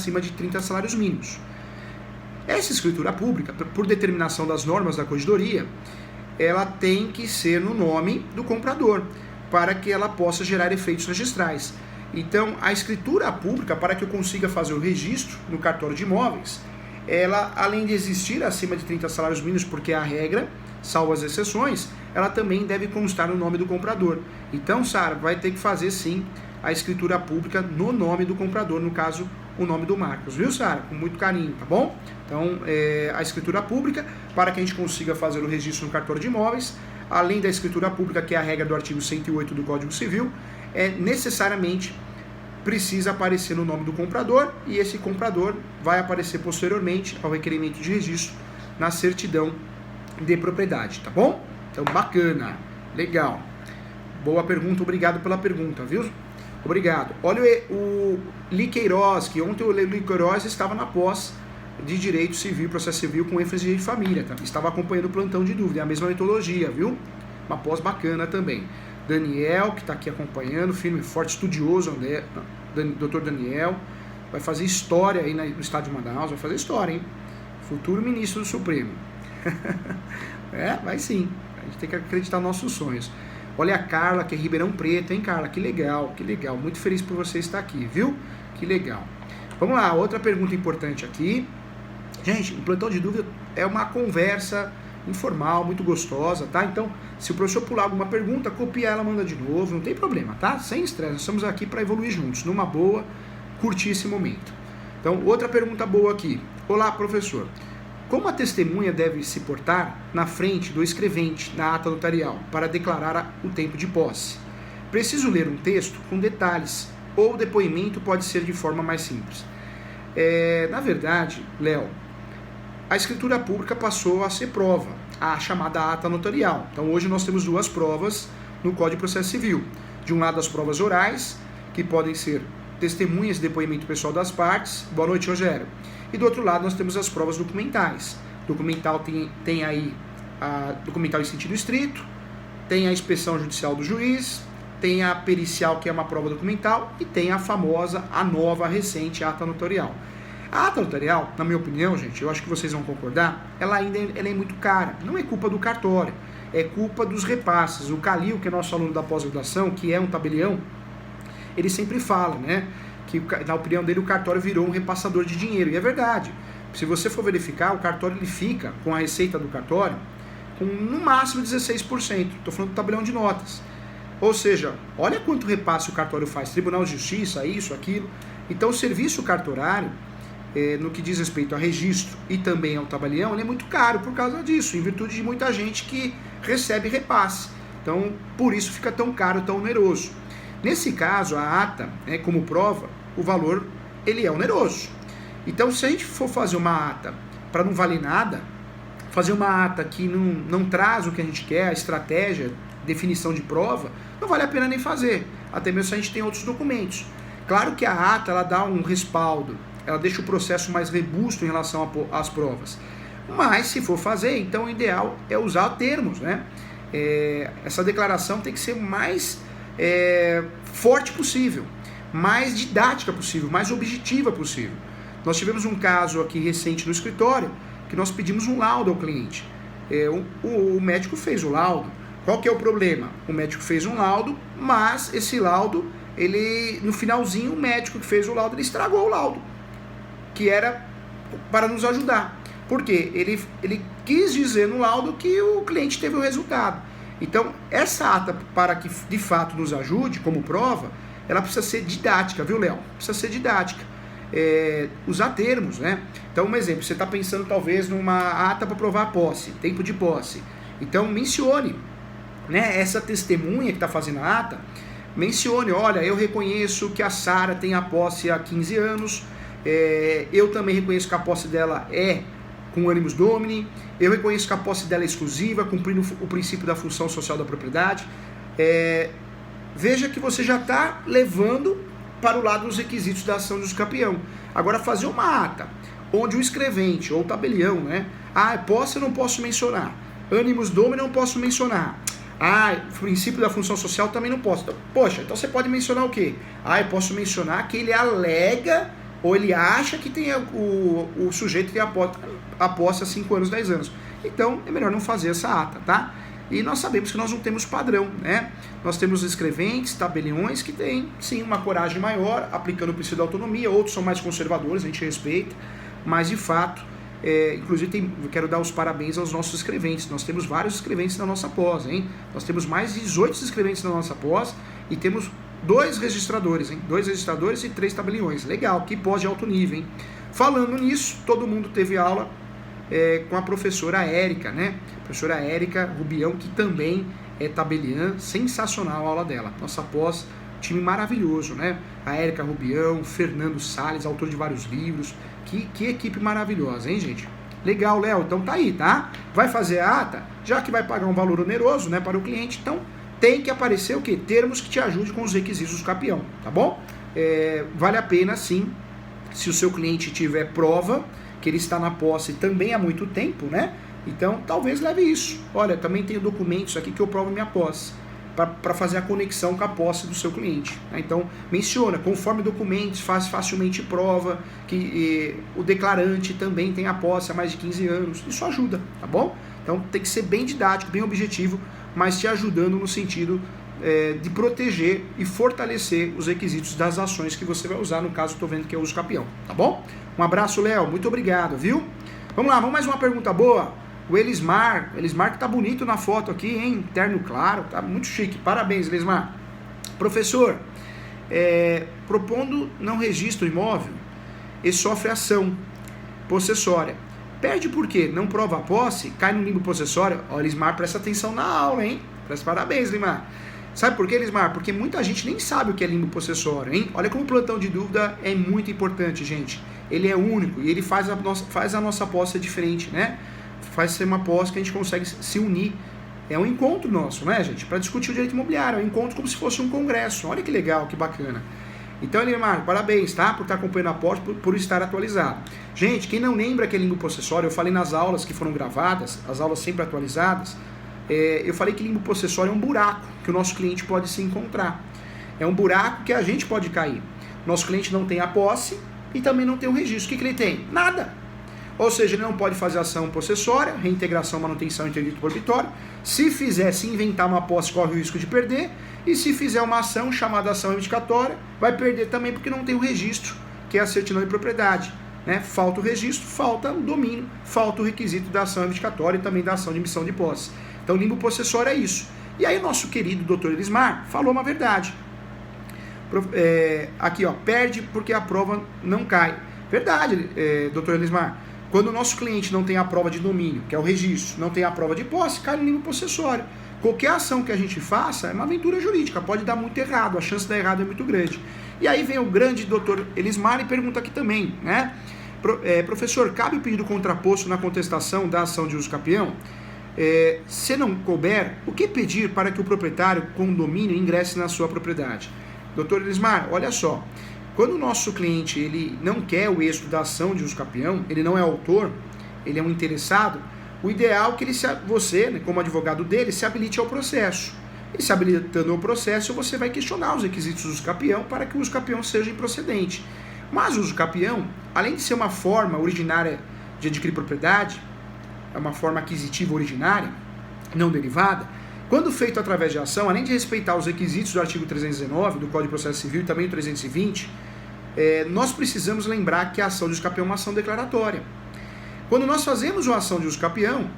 acima de 30 salários mínimos. Essa escritura pública, por determinação das normas da corregedoria, ela tem que ser no nome do comprador, para que ela possa gerar efeitos registrais. Então, a escritura pública, para que eu consiga fazer o registro no cartório de imóveis, ela, além de existir acima de 30 salários mínimos, porque é a regra, salvo as exceções, ela também deve constar no nome do comprador. Então, Sara, vai ter que fazer sim a escritura pública no nome do comprador, no caso, o nome do Marcos, viu, Sara? Com muito carinho, tá bom? Então, a escritura pública, para que a gente consiga fazer o registro no cartório de imóveis, além da escritura pública, que é a regra do artigo 108 do Código Civil, necessariamente precisa aparecer no nome do comprador, e esse comprador vai aparecer posteriormente ao requerimento de registro na certidão de propriedade, tá bom? Então, bacana, legal. Boa pergunta, obrigado pela pergunta, viu? Obrigado. Olha o Liqueiroz, que ontem o Liqueiroz estava na pós de Direito Civil, Processo Civil com ênfase de família, tá? Estava acompanhando o plantão de dúvida, é a mesma metodologia, viu? Uma pós bacana também. Daniel, que está aqui acompanhando, firme e forte, estudioso, Dr. Daniel, vai fazer história aí no estado de Manaus, vai fazer história, hein? Futuro ministro do Supremo. Vai sim, a gente tem que acreditar nos nossos sonhos. Olha a Carla, que é Ribeirão Preto, hein, Carla? Que legal, muito feliz por você estar aqui, viu? Que legal. Vamos lá, outra pergunta importante aqui. Gente, o plantão de dúvida é uma conversa informal, muito gostosa, tá? Então, se o professor pular alguma pergunta, copia ela, manda de novo, não tem problema, tá? Sem estresse, nós estamos aqui para evoluir juntos, numa boa, curtir esse momento. Então, outra pergunta boa aqui. Olá, professor. Como a testemunha deve se portar na frente do escrevente na ata notarial para declarar o tempo de posse? Preciso ler um texto com detalhes, ou o depoimento pode ser de forma mais simples? Na verdade, Léo, a escritura pública passou a ser prova, a chamada ata notarial. Então hoje nós temos duas provas no Código de Processo Civil. De um lado as provas orais, que podem ser testemunhas e depoimento pessoal das partes. Boa noite, Rogério. E do outro lado nós temos as provas documentais. Documental tem aí a documental em sentido estrito, tem a inspeção judicial do juiz, tem a pericial, que é uma prova documental, e tem a famosa, a nova, recente ata notarial. A ata notarial, na minha opinião, gente, eu acho que vocês vão concordar, ela é muito cara. Não é culpa do cartório, é culpa dos repasses. O Calil, que é nosso aluno da pós-graduação, que é um tabelião, ele sempre fala, né, que na opinião dele o cartório virou um repassador de dinheiro. E é verdade. Se você for verificar, o cartório ele fica com a receita do cartório com no máximo 16%. Estou falando do tabelião de notas. Ou seja, olha quanto repasse o cartório faz. Tribunal de Justiça, isso, aquilo. Então o serviço cartorário, no que diz respeito a registro e também ao tabelião, ele é muito caro por causa disso, em virtude de muita gente que recebe repasse. Então, por isso fica tão caro, tão oneroso. Nesse caso, a ata, como prova, o valor ele é oneroso. Então, se a gente for fazer uma ata para não valer nada, fazer uma ata que não traz o que a gente quer, a estratégia, definição de prova, não vale a pena nem fazer, até mesmo se a gente tem outros documentos. Claro que a ata ela dá um respaldo, ela deixa o processo mais robusto em relação às provas. Mas, se for fazer, então o ideal é usar termos, né? Essa declaração tem que ser mais forte possível, mais didática possível, mais objetiva possível. Nós tivemos um caso aqui recente no escritório, que nós pedimos um laudo ao cliente. O médico fez o laudo. Qual que é o problema? O médico fez um laudo, mas esse laudo, no finalzinho, o médico que fez o laudo, ele estragou o laudo, que era para nos ajudar. Por quê? Ele quis dizer no laudo que o cliente teve o resultado. Então, essa ata, para que de fato nos ajude como prova, ela precisa ser didática, viu, Léo? Precisa ser didática. Usar termos, né? Então, um exemplo, você está pensando talvez numa ata para provar a posse, tempo de posse. Então, mencione, né, essa testemunha que está fazendo a ata, mencione, olha, eu reconheço que a Sara tem a posse há 15 anos, eu também reconheço que a posse dela é com animus domini, eu reconheço que a posse dela é exclusiva, cumprindo o princípio da função social da propriedade. Veja que você já está levando para o lado dos requisitos da ação do campeão. Agora, fazer uma ata onde o escrevente ou o tabelião, né? Posse eu não posso mencionar, animus domini eu não posso mencionar, o princípio da função social também não posso. Então, poxa, então você pode mencionar o quê? Eu posso mencionar que ele alega ou ele acha que tem o sujeito tem a posse há 5 anos, 10 anos. Então, é melhor não fazer essa ata, tá? E nós sabemos que nós não temos padrão, né? Nós temos escreventes, tabeliões que têm, sim, uma coragem maior, aplicando o princípio da autonomia, outros são mais conservadores, a gente respeita, mas de fato, inclusive quero dar os parabéns aos nossos escreventes. Nós temos vários escreventes na nossa pós, hein? Nós temos mais de 18 escreventes na nossa pós e temos 2 registradores, hein? 2 registradores e 3 tabeliões. Legal, que pós de alto nível, hein? Falando nisso, todo mundo teve aula com a professora Érica, né? Professora Érica Rubião, que também é tabeliã, sensacional a aula dela. Nossa pós, time maravilhoso, né? A Érica Rubião, Fernando Salles, autor de vários livros. Que equipe maravilhosa, hein, gente? Legal, Léo. Então tá aí, tá? Vai fazer a ata, já que vai pagar um valor oneroso, né, para o cliente, então tem que aparecer o quê? Termos que te ajudem com os requisitos do campeão, tá bom? Vale a pena, sim, se o seu cliente tiver prova que ele está na posse também há muito tempo, né? Então, talvez leve isso. Olha, também tenho documentos aqui que eu provo minha posse, para fazer a conexão com a posse do seu cliente. Né? Então, menciona, conforme documentos, faz facilmente prova que o declarante também tem a posse há mais de 15 anos. Isso ajuda, tá bom? Então, tem que ser bem didático, bem objetivo, mas te ajudando no sentido de proteger e fortalecer os requisitos das ações que você vai usar, no caso, estou vendo que eu uso campeão, tá bom? Um abraço, Léo, muito obrigado, viu? Vamos lá, vamos mais uma pergunta boa. O Elismar que tá bonito na foto aqui, hein? Terno claro, tá muito chique. Parabéns, Elismar. Professor, propondo não registro imóvel e sofre ação possessória. Perde por quê? Não prova a posse, cai no limbo possessório. Ó, Elismar, presta atenção na aula, hein? Parabéns, Elismar. Sabe por quê, Elismar? Porque muita gente nem sabe o que é limbo possessório, hein? Olha como o plantão de dúvida é muito importante, gente. Ele é único e ele faz a nossa posse ser diferente, né? Faz ser uma posse que a gente consegue se unir. É um encontro nosso, né, gente? Para discutir o direito imobiliário. É um encontro como se fosse um congresso. Olha que legal, que bacana. Então, Elismar, parabéns, tá? Por estar acompanhando a posse, por estar atualizado. Gente, quem não lembra que é limbo possessório, eu falei nas aulas que foram gravadas, as aulas sempre atualizadas, eu falei que limbo possessório é um buraco que o nosso cliente pode se encontrar. É um buraco que a gente pode cair. Nosso cliente não tem a posse e também não tem o registro. O que ele tem? Nada. Ou seja, ele não pode fazer ação possessória, reintegração, manutenção, interdito proibitório. Se fizer, se inventar uma posse, corre o risco de perder. E se fizer uma ação chamada ação reivindicatória, vai perder também porque não tem o registro, que é a certidão de propriedade. Né? Falta o registro, falta o domínio, falta o requisito da ação reivindicatória e também da ação de emissão de posse. Então, limbo possessório é isso. E aí, nosso querido doutor Elismar falou uma verdade. Aqui, ó, perde porque a prova não cai. Verdade, doutor Elismar. Quando o nosso cliente não tem a prova de domínio, que é o registro, não tem a prova de posse, cai no limbo possessório. Qualquer ação que a gente faça é uma aventura jurídica, pode dar muito errado, a chance de dar errado é muito grande. E aí vem o grande doutor Elismar e pergunta aqui também, né? Professor, cabe o pedido contraposto na contestação da ação de uso capião? Se não couber, o que pedir para que o proprietário com domínio ingresse na sua propriedade? Doutor Elismar, olha só, quando o nosso cliente ele não quer o êxito da ação de uso capião, ele não é autor, ele é um interessado, o ideal é que você, né, como advogado dele, se habilite ao processo. E se habilitando ao processo, você vai questionar os requisitos do uso capião para que o uso capião seja improcedente. Mas o uso capião, além de ser uma forma originária de adquirir propriedade, é uma forma aquisitiva originária, não derivada, quando feito através de ação, além de respeitar os requisitos do artigo 319 do Código de Processo Civil e também o 320, nós precisamos lembrar que a ação de uso capião é uma ação declaratória. Quando nós fazemos uma ação de uso capião,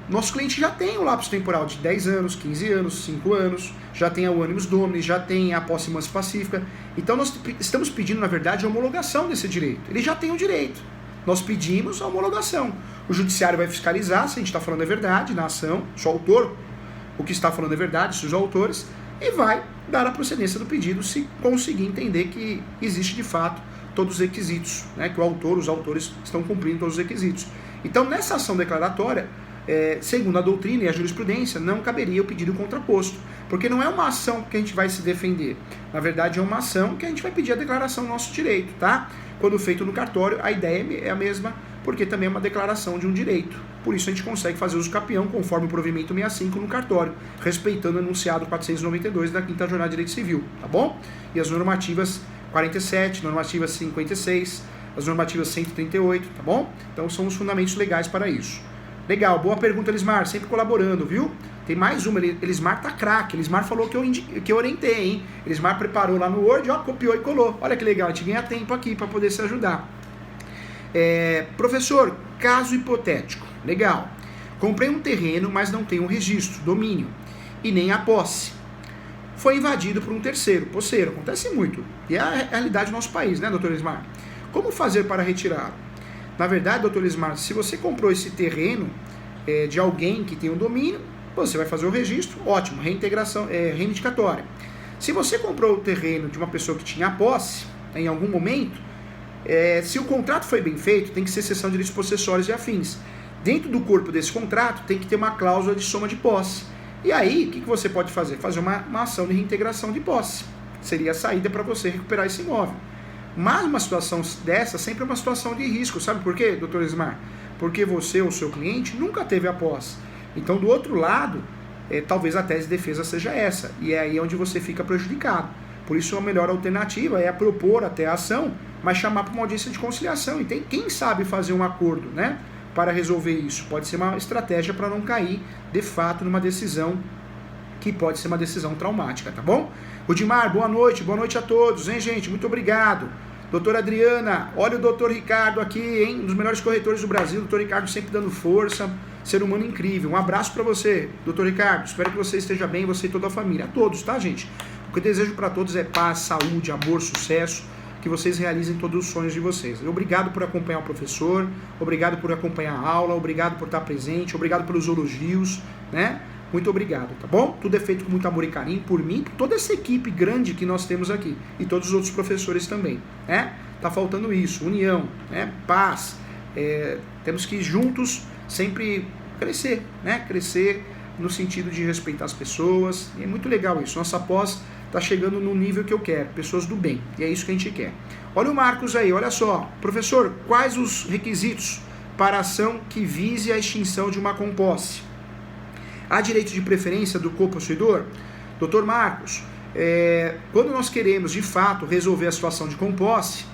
nosso cliente já tem o lapso temporal de 10 anos, 15 anos, 5 anos, já tem a animus domini, já tem a posse mansa pacífica. Então nós estamos pedindo, na verdade, a homologação desse direito. Ele já tem o direito. Nós pedimos a homologação. O judiciário vai fiscalizar se a gente está falando a verdade na ação, se o autor, o que está falando é verdade, se os autores, e vai dar a procedência do pedido se conseguir entender que existe de fato todos os requisitos, né, que os autores estão cumprindo todos os requisitos. Então, nessa ação declaratória, segundo a doutrina e a jurisprudência, não caberia o pedido contraposto, porque não é uma ação que a gente vai se defender. Na verdade, é uma ação que a gente vai pedir a declaração do nosso direito, tá? Quando feito no cartório, a ideia é a mesma, porque também é uma declaração de um direito. Por isso, a gente consegue fazer uso capião conforme o provimento 65 no cartório, respeitando o enunciado 492 da 5ª Jornada de Direito Civil, tá bom? E as normativas 47, normativa 56, as normativas 138, tá bom? Então são os fundamentos legais para isso. Legal, boa pergunta, Elismar, sempre colaborando, viu? Tem mais uma, Elismar tá craque, Elismar falou que eu orientei, hein? Elismar preparou lá no Word, ó, copiou e colou. Olha que legal, a gente ganha tempo aqui para poder se ajudar. Professor, caso hipotético, legal. Comprei um terreno, mas não tenho um registro, domínio, e nem a posse. Foi invadido por um terceiro, posseiro, acontece muito. E é a realidade do nosso país, né, doutor Elismar? Como fazer para retirá-lo? Na verdade, doutor Elismar, se você comprou esse terreno de alguém que tem um domínio, você vai fazer o registro, ótimo, reintegração, reivindicatória. Se você comprou o terreno de uma pessoa que tinha a posse, em algum momento, se o contrato foi bem feito, tem que ser cessão de direitos possessórios e afins. Dentro do corpo desse contrato, tem que ter uma cláusula de soma de posse. E aí, o que você pode fazer? Fazer uma ação de reintegração de posse. Seria a saída para você recuperar esse imóvel. Mas uma situação dessa sempre é uma situação de risco. Sabe por quê, doutor Elismar? Porque você ou seu cliente nunca teve a posse. Então, do outro lado, talvez a tese de defesa seja essa. E é aí onde você fica prejudicado. Por isso, a melhor alternativa é propor até a ação, mas chamar para uma audiência de conciliação. E tem quem sabe fazer um acordo, né, para resolver isso. Pode ser uma estratégia para não cair, de fato, numa decisão que pode ser uma decisão traumática, tá bom? Rudimar, boa noite a todos, hein, gente? Muito obrigado. Doutora Adriana, olha o doutor Ricardo aqui, hein? Um dos melhores corretores do Brasil, doutor Ricardo sempre dando força, ser humano incrível. Um abraço para você, doutor Ricardo. Espero que você esteja bem, você e toda a família. A todos, tá, gente? O que eu desejo para todos é paz, saúde, amor, sucesso, que vocês realizem todos os sonhos de vocês. Obrigado por acompanhar o professor, obrigado por acompanhar a aula, obrigado por estar presente, obrigado pelos elogios, né? Muito obrigado, tá bom? Tudo é feito com muito amor e carinho por mim, por toda essa equipe grande que nós temos aqui e todos os outros professores também, né? Tá faltando isso, união, né? Paz. Temos que juntos sempre crescer, né? Crescer no sentido de respeitar as pessoas. E é muito legal isso. Nossa pós está chegando no nível que eu quero, pessoas do bem. E é isso que a gente quer. Olha o Marcos aí, olha só. Professor, quais os requisitos para ação que vise a extinção de uma composse? Há direito de preferência do copossuidor? Doutor Marcos, quando nós queremos, de fato, resolver a situação de composse,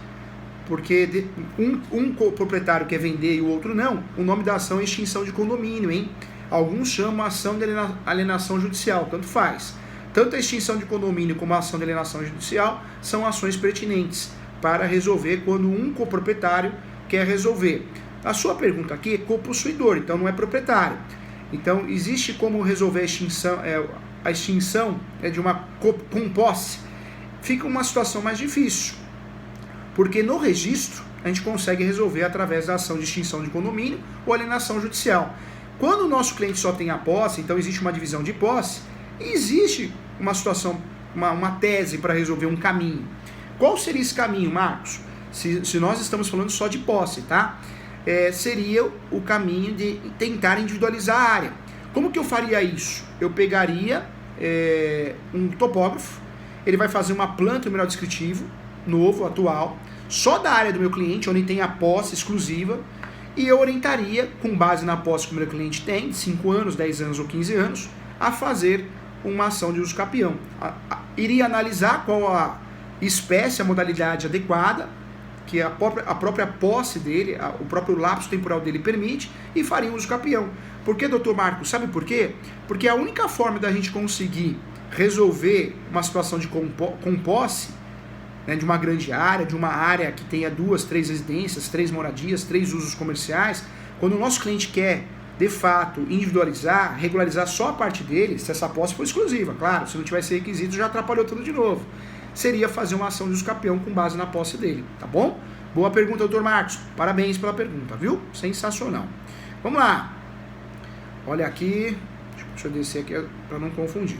porque um proprietário quer vender e o outro não, o nome da ação é extinção de condomínio, hein? Alguns chamam a ação de alienação judicial, tanto faz. Tanto a extinção de condomínio como a ação de alienação judicial são ações pertinentes para resolver quando um coproprietário quer resolver. A sua pergunta aqui é copossuidor, então não é proprietário. Então, existe como resolver a extinção de uma composse? Fica uma situação mais difícil, porque no registro a gente consegue resolver através da ação de extinção de condomínio ou alienação judicial. Quando o nosso cliente só tem a posse, então existe uma divisão de posse, e existe uma situação, uma tese para resolver um caminho. Qual seria esse caminho, Marcos? Se nós estamos falando só de posse, tá? Seria o caminho de tentar individualizar a área. Como que eu faria isso? Eu pegaria um topógrafo, ele vai fazer uma planta mineral descritivo, novo, atual, só da área do meu cliente, onde tem a posse exclusiva, e eu orientaria, com base na posse que o meu cliente tem, de 5 anos, 10 anos ou 15 anos, a fazer uma ação de uso capião. Iria analisar qual a espécie, a modalidade adequada, que a própria posse dele, o próprio lapso temporal dele permite, e faria uso capião. Por que, doutor Marcos? Sabe por quê? Porque a única forma da gente conseguir resolver uma situação de composse, né, de uma grande área, de uma área que tenha 2, 3 residências, 3 moradias, 3 usos comerciais, quando o nosso cliente quer, de fato, individualizar, regularizar só a parte dele, se essa posse for exclusiva, claro, se não tivesse requisito já atrapalhou tudo de novo. Seria fazer uma ação de uso capião com base na posse dele, tá bom? Boa pergunta, doutor Marcos. Parabéns pela pergunta, viu? Sensacional. Vamos lá. Olha aqui. Deixa eu descer aqui para não confundir.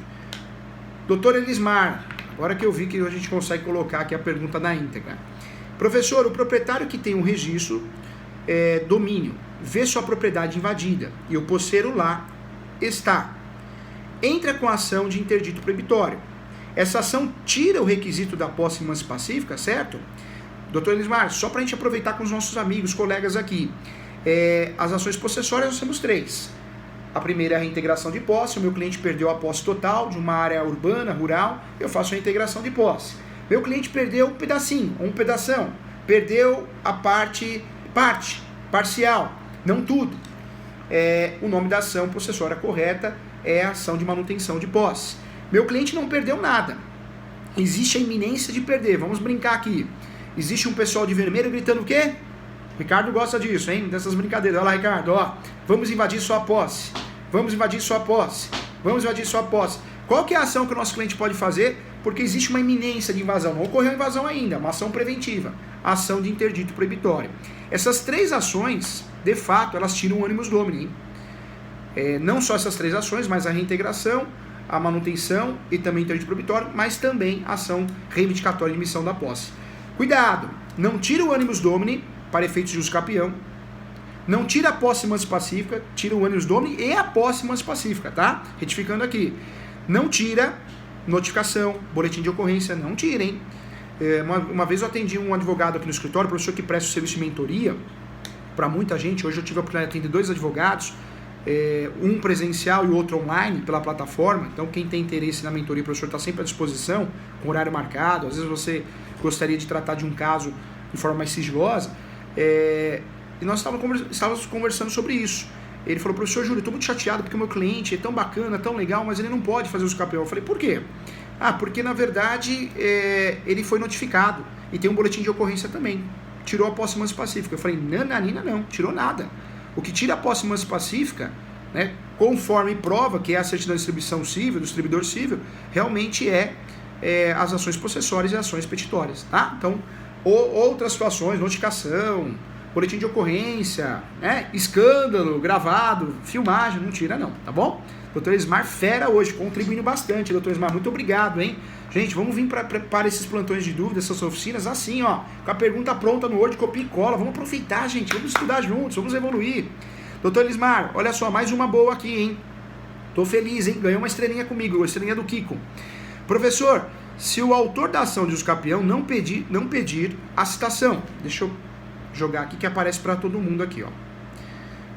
Doutor Elismar, agora que eu vi que a gente consegue colocar aqui a pergunta na íntegra. Professor, o proprietário que tem um registro domínio, vê sua propriedade invadida e o posseiro lá está. Entra com a ação de interdito proibitório. Essa ação tira o requisito da posse em mansa pacífica, certo? Doutor Elismar, só para a gente aproveitar com os nossos amigos, colegas aqui. As ações possessórias nós temos 3. A primeira é a reintegração de posse. O meu cliente perdeu a posse total de uma área urbana, rural, eu faço a integração de posse. Meu cliente perdeu um pedacinho, um pedação. perdeu a parte parcial, não tudo. O nome da ação possessória correta é a ação de manutenção de posse. Meu cliente não perdeu nada. Existe a iminência de perder. Vamos brincar aqui. Existe um pessoal de vermelho gritando o quê? Ricardo gosta disso, hein? Dessas brincadeiras. Olha lá, Ricardo, ó. Vamos invadir sua posse. Vamos invadir sua posse. Vamos invadir sua posse. Qual que é a ação que o nosso cliente pode fazer? Porque existe uma iminência de invasão. Não ocorreu a invasão ainda, uma ação preventiva. Ação de interdito proibitório. Essas três ações, de fato, elas tiram o animus domini. Não só essas três ações, mas a reintegração, a manutenção e também interdito proibitório, mas também a ação reivindicatória de missão da posse. Cuidado! Não tira o animus domini para efeitos de uso capião. Não tira a posse mansa pacífica, tira o animus domini e a posse mansa pacífica, tá? Retificando aqui. Não tira notificação, boletim de ocorrência, não tira, hein? Uma vez eu atendi um advogado aqui no escritório, professor que presta o serviço de mentoria para muita gente. Hoje eu tive a oportunidade de atender 2 advogados, um presencial e o outro online pela plataforma. Então quem tem interesse na mentoria, o professor está sempre à disposição, com horário marcado. Às vezes você gostaria de tratar de um caso de forma mais sigilosa. E nós estávamos conversando sobre isso. Ele falou, professor Júlio, eu estou muito chateado porque o meu cliente é tão bacana, tão legal, mas ele não pode fazer uso capião. Eu falei, por quê? Porque na verdade ele foi notificado e tem um boletim de ocorrência também. Tirou a posse mansa pacífica. Eu falei, nananina não, tirou nada. O que tira a posse mansa pacífica, né, conforme prova, que é a certidão de distribuição civil, do distribuidor civil, realmente as ações possessórias e ações petitórias, tá? Então, outras situações, notificação, boletim de ocorrência, escândalo, gravado, filmagem, não tira não, tá bom? Dr. Ismar fera hoje, contribuindo bastante, Dr. Ismar, muito obrigado, hein? Gente, vamos vir para esses plantões de dúvidas, essas oficinas, assim, ó, com a pergunta pronta no Word, copia e cola, vamos aproveitar, gente, vamos estudar juntos, vamos evoluir. Dr. Ismar, olha só, mais uma boa aqui, hein? Tô feliz, hein? Ganhou uma estrelinha comigo, a estrelinha do Kiko. Professor, se o autor da ação de uso capião não pedir a citação, deixa eu jogar aqui que aparece para todo mundo aqui, ó.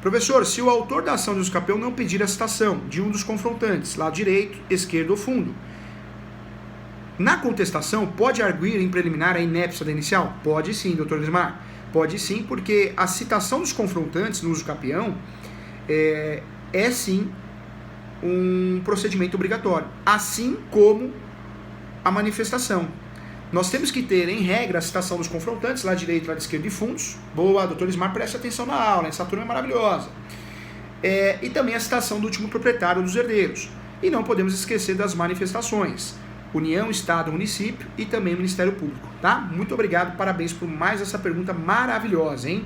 Professor, se o autor da ação de uso capião não pedir a citação de um dos confrontantes, lado direito, esquerdo ou fundo, na contestação, pode arguir em preliminar a inépcia da inicial? Pode sim, doutor Lismar. Pode sim, porque a citação dos confrontantes no uso capião é sim um procedimento obrigatório, assim como a manifestação. Nós temos que ter, em regra, a citação dos confrontantes, lado direito, lado esquerdo e fundos. Boa, doutor Lismar, preste atenção na aula, essa turma é maravilhosa. E também a citação do último proprietário dos herdeiros. E não podemos esquecer das manifestações. União, Estado, Município e também Ministério Público, tá? Muito obrigado, parabéns por mais essa pergunta maravilhosa, hein?